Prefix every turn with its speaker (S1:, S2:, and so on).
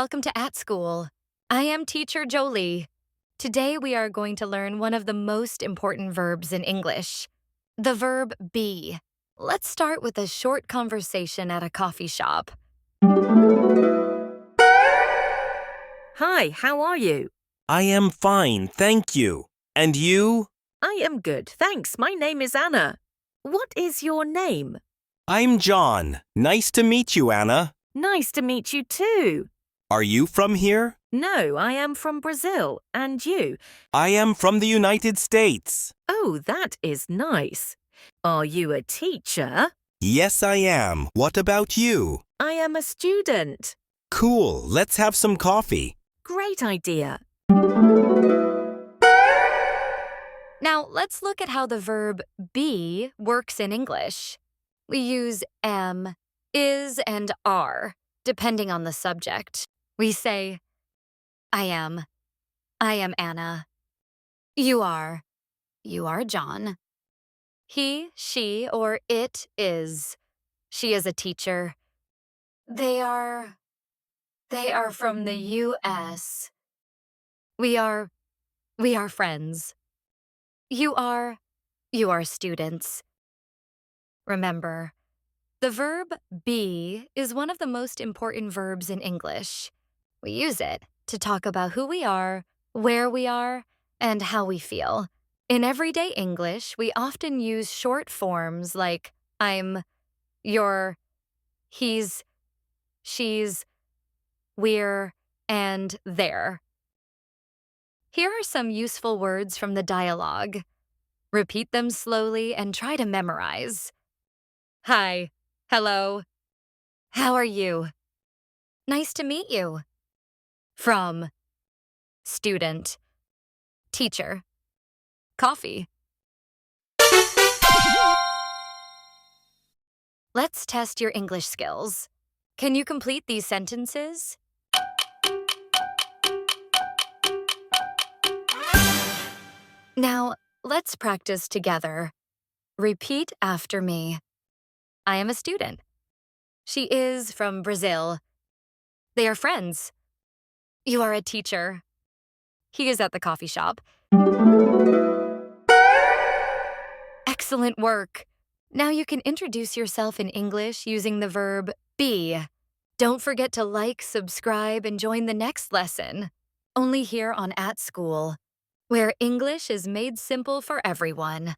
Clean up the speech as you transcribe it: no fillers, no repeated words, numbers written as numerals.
S1: welcome to At School. I am teacher Jolie. Today we are going to learn one of the most important verbs in English, the verb be. Let's start with a short conversation at a coffee shop.
S2: Hi, how are you?
S3: I am fine, thank you. And you?
S2: I am good, thanks. My name is Anna. What is your name?
S3: I'm John. Nice to meet you, Anna.
S2: Nice to meet you too.
S3: Are you from here?
S2: No, I am from Brazil. And you?
S3: I am from the United States.
S2: Oh, that is nice. Are you a teacher?
S3: Yes, I am. What about you?
S2: I am a student.
S3: Cool, let's have some coffee.
S2: Great idea.
S1: Now, let's look at how the verb be works in English. We use am, is, and are, depending on the subject. We say, I am Anna. You are John. He, she, or it is. She is a teacher. They are from the U.S. We are friends. You are students. Remember, the verb be is one of the most important verbs in English. We use it to talk about who we are, where we are, and how we feel. In everyday English, we often use short forms like I'm, you're, he's, she's, we're, and they're. Here are some useful words from the dialogue. Repeat them slowly and try to memorize. Hi, hello. How are you? Nice to meet you. From, student, teacher, coffee. Let's test your English skills. Can you complete these sentences? Now, let's practice together. Repeat after me. I am a student. She is from Brazil. They are friends. You are a teacher. He is at the coffee shop. Excellent work. Now you can introduce yourself in English using the verb be. Don't forget to like, subscribe, and join the next lesson. Only here on At School, where English is made simple for everyone.